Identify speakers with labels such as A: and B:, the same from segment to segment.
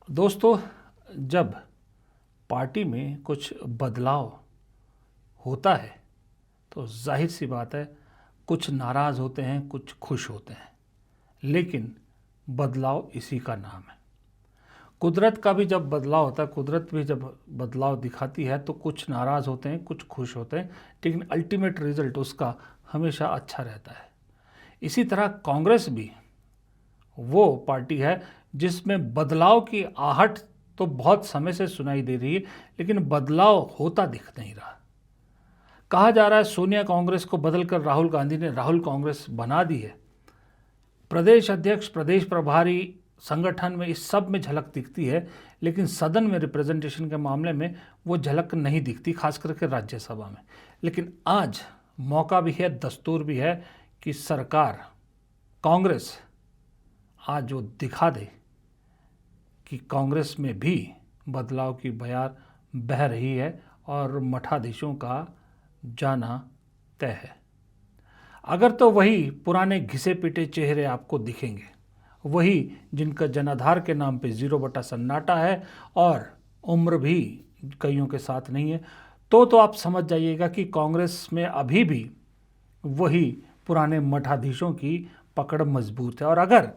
A: दोस्तों, जब पार्टी में कुछ बदलाव होता है तो जाहिर सी बात है, कुछ नाराज़ होते हैं, कुछ खुश होते हैं, लेकिन बदलाव इसी का नाम है। कुदरत का भी जब बदलाव होता है, कुदरत भी जब बदलाव दिखाती है तो कुछ नाराज़ होते हैं, कुछ खुश होते हैं, लेकिन अल्टीमेट रिजल्ट उसका हमेशा अच्छा रहता है। इसी तरह कांग्रेस भी वो पार्टी है जिसमें बदलाव की आहट तो बहुत समय से सुनाई दे रही है, लेकिन बदलाव होता दिख नहीं रहा। कहा जा रहा है सोनिया कांग्रेस को बदलकर राहुल गांधी ने राहुल कांग्रेस बना दी है। प्रदेश अध्यक्ष, प्रदेश प्रभारी, संगठन में इस सब में झलक दिखती है, लेकिन सदन में रिप्रेजेंटेशन के मामले में वो झलक नहीं दिखती, खास करके राज्यसभा में। लेकिन आज मौका भी है, दस्तूर भी है कि सरकार, कांग्रेस आज वो दिखा दे कि कांग्रेस में भी बदलाव की बयार बह रही है और मठाधीशों का जाना तय है। अगर तो वही पुराने घिसे पिटे चेहरे आपको दिखेंगे, वही जिनका जनाधार के नाम पे 0 सन्नाटा है और उम्र भी कईयों के साथ नहीं है, तो आप समझ जाइएगा कि कांग्रेस में अभी भी वही पुराने मठाधीशों की पकड़ मजबूत है। और अगर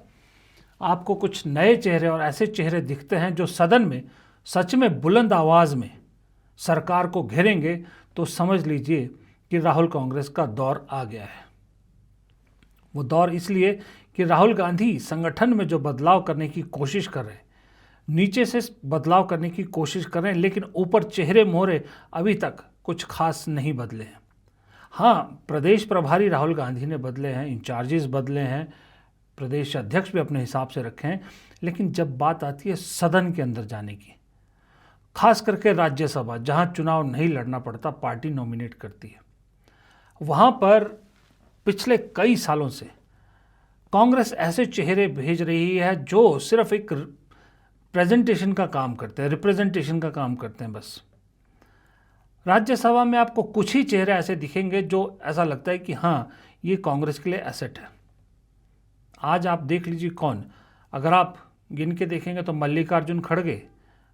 A: आपको कुछ नए चेहरे और ऐसे चेहरे दिखते हैं जो सदन में सच में बुलंद आवाज़ में सरकार को घेरेंगे, तो समझ लीजिए कि राहुल कांग्रेस का दौर आ गया है। वो दौर इसलिए कि राहुल गांधी संगठन में जो बदलाव करने की कोशिश कर रहे हैं, नीचे से बदलाव करने की कोशिश कर रहे हैं, लेकिन ऊपर चेहरे मोहरे अभी तक कुछ खास नहीं बदले हैं। हाँ, प्रदेश प्रभारी राहुल गांधी ने बदले हैं, इंचार्जेस बदले हैं, प्रदेश अध्यक्ष भी अपने हिसाब से रखे हैं, लेकिन जब बात आती है सदन के अंदर जाने की, खास करके राज्यसभा जहां चुनाव नहीं लड़ना पड़ता, पार्टी नॉमिनेट करती है, वहां पर पिछले कई सालों से कांग्रेस ऐसे चेहरे भेज रही है जो सिर्फ एक प्रेजेंटेशन का काम करते हैं, रिप्रेजेंटेशन का काम करते हैं बस। राज्यसभा में आपको कुछ ही चेहरे ऐसे दिखेंगे जो ऐसा लगता है कि हाँ, ये कांग्रेस के लिए एसेट है। आज आप देख लीजिए कौन, अगर आप गिन के देखेंगे तो मल्लिकार्जुन खड़गे,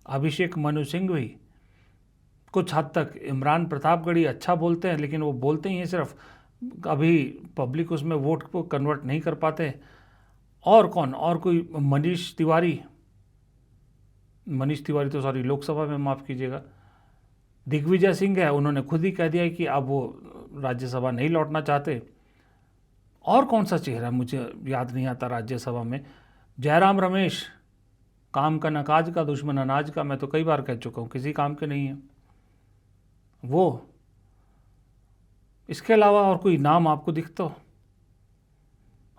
A: अभिषेक मनु सिंघवी, कुछ हद तक इमरान प्रतापगढ़ी अच्छा बोलते हैं, लेकिन वो बोलते ही हैं सिर्फ, अभी पब्लिक उसमें वोट को कन्वर्ट नहीं कर पाते। और कौन, और कोई मनीष तिवारी तो सॉरी लोकसभा में, माफ़ कीजिएगा, दिग्विजय सिंह है, उन्होंने खुद ही कह दिया कि अब वो राज्यसभा नहीं लौटना चाहते। और कौन सा चेहरा मुझे याद नहीं आता राज्यसभा में। जयराम रमेश, काम का नकाज का, दुश्मन अनाज का, मैं तो कई बार कह चुका हूँ, किसी काम के नहीं है वो। इसके अलावा और कोई नाम आपको दिखता हो?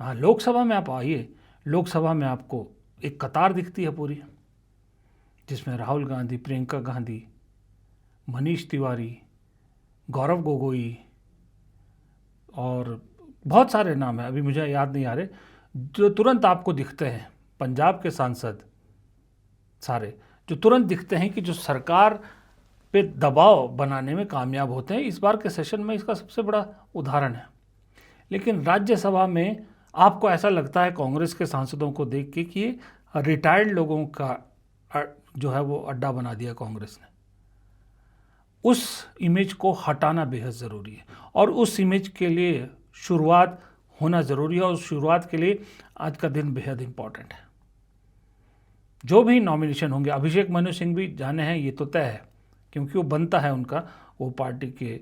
A: हाँ, लोकसभा में आप आइए, लोकसभा में आपको एक कतार दिखती है पूरी, जिसमें राहुल गांधी, प्रियंका गांधी, मनीष तिवारी, गौरव गोगोई और बहुत सारे नाम हैं, अभी मुझे याद नहीं आ रहे, जो तुरंत आपको दिखते हैं। पंजाब के सांसद सारे जो तुरंत दिखते हैं कि जो सरकार पे दबाव बनाने में कामयाब होते हैं। इस बार के सेशन में इसका सबसे बड़ा उदाहरण है। लेकिन राज्यसभा में आपको ऐसा लगता है कांग्रेस के सांसदों को देख के कि ये रिटायर्ड लोगों का जो है वो अड्डा बना दिया कांग्रेस ने। उस इमेज को हटाना बेहद ज़रूरी है और उस इमेज के लिए शुरुआत होना ज़रूरी है, और उस शुरुआत के लिए आज का दिन बेहद इंपॉर्टेंट है। जो भी नॉमिनेशन होंगे, अभिषेक मनु सिंह भी जाने हैं, ये तो तय है, क्योंकि वो बनता है उनका, वो पार्टी के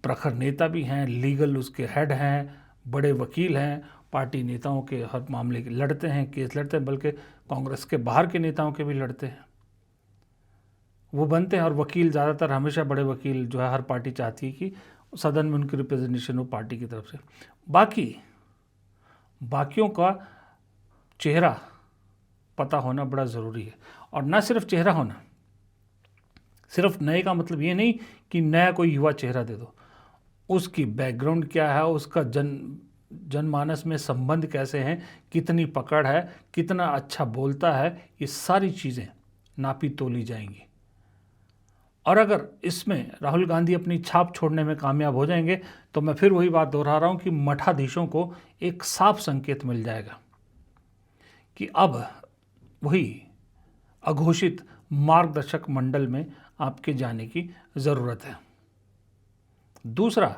A: प्रखर नेता भी हैं, लीगल उसके हेड हैं, बड़े वकील हैं, पार्टी नेताओं के हर मामले के लड़ते हैं, केस लड़ते हैं, बल्कि कांग्रेस के बाहर के नेताओं के भी लड़ते हैं, वो बनते हैं। और वकील ज़्यादातर, हमेशा बड़े वकील जो है, हर पार्टी चाहती है कि सदन में उनकी रिप्रेजेंटेशन हो पार्टी की तरफ से। बाकियों का चेहरा पता होना बड़ा ज़रूरी है, और न सिर्फ चेहरा होना, सिर्फ नए का मतलब ये नहीं कि नया कोई युवा चेहरा दे दो, उसकी बैकग्राउंड क्या है, उसका जनमानस में संबंध कैसे हैं, कितनी पकड़ है, कितना अच्छा बोलता है, ये सारी चीज़ें नापी तोली जाएंगी। और अगर इसमें राहुल गांधी अपनी छाप छोड़ने में कामयाब हो जाएंगे, तो मैं फिर वही बात दोहरा रहा हूँ कि मठाधीशों को एक साफ संकेत मिल जाएगा कि अब वही अघोषित मार्गदर्शक मंडल में आपके जाने की ज़रूरत है। दूसरा,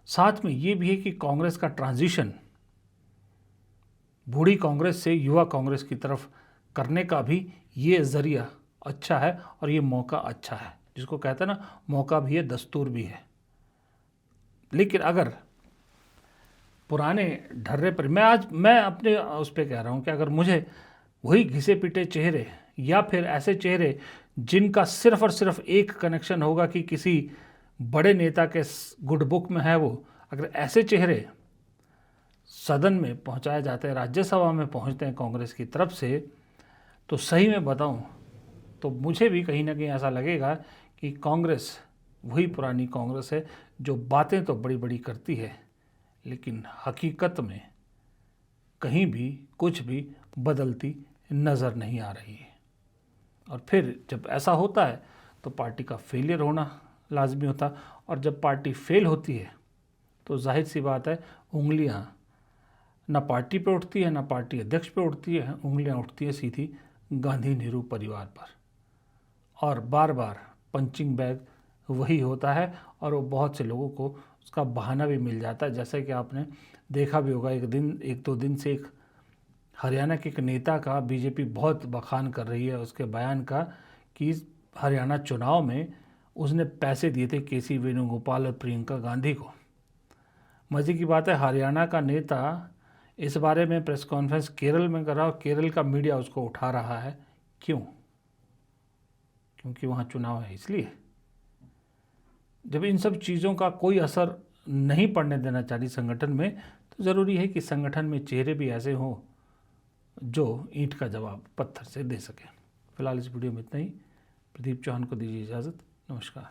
A: साथ में ये भी है कि कांग्रेस का ट्रांजिशन बूढ़ी कांग्रेस से युवा कांग्रेस की तरफ करने का भी ये ज़रिया अच्छा है और ये मौका अच्छा है, जिसको कहते हैं ना, मौका भी है दस्तूर भी है। लेकिन अगर पुराने ढर्रे पर मैं अपने उस पर कह रहा हूँ कि अगर मुझे वही घिसे पिटे चेहरे या फिर ऐसे चेहरे जिनका सिर्फ और सिर्फ एक कनेक्शन होगा कि किसी बड़े नेता के गुड बुक में है वो, अगर ऐसे चेहरे सदन में पहुंचाए जाते हैं, राज्यसभा में पहुंचते हैं कांग्रेस की तरफ से, तो सही में बताऊं तो मुझे भी कहीं ना कहीं ऐसा लगेगा कि कांग्रेस वही पुरानी कांग्रेस है जो बातें तो बड़ी बड़ी करती है लेकिन हकीकत में कहीं भी कुछ भी बदलती नज़र नहीं आ रही है। और फिर जब ऐसा होता है तो पार्टी का फेलियर होना लाजमी होता, और जब पार्टी फेल होती है तो जाहिर सी बात है उंगलियां ना पार्टी पे उठती है ना पार्टी अध्यक्ष पे उठती है, उंगलियां उठती है सीधी गांधी नेहरू परिवार पर, और बार बार पंचिंग बैग वही होता है और वो बहुत से लोगों को उसका बहाना भी मिल जाता है। जैसे कि आपने देखा भी होगा, एक दो दिन से एक हरियाणा के एक नेता का बीजेपी बहुत बखान कर रही है उसके बयान का कि हरियाणा चुनाव में उसने पैसे दिए थे केसी वेणुगोपाल और प्रियंका गांधी को। मज़े की बात है, हरियाणा का नेता इस बारे में प्रेस कॉन्फ्रेंस केरल में कर रहा और केरल का मीडिया उसको उठा रहा है। क्यों? क्योंकि वहाँ चुनाव है इसलिए। जब इन सब चीज़ों का कोई असर नहीं पड़ने देना चाहिए संगठन में, तो ज़रूरी है कि संगठन में चेहरे भी ऐसे हों जो ईंट का जवाब पत्थर से दे सकें। फिलहाल इस वीडियो में इतना ही। प्रदीप चौहान को दीजिए इजाज़त। नमस्कार।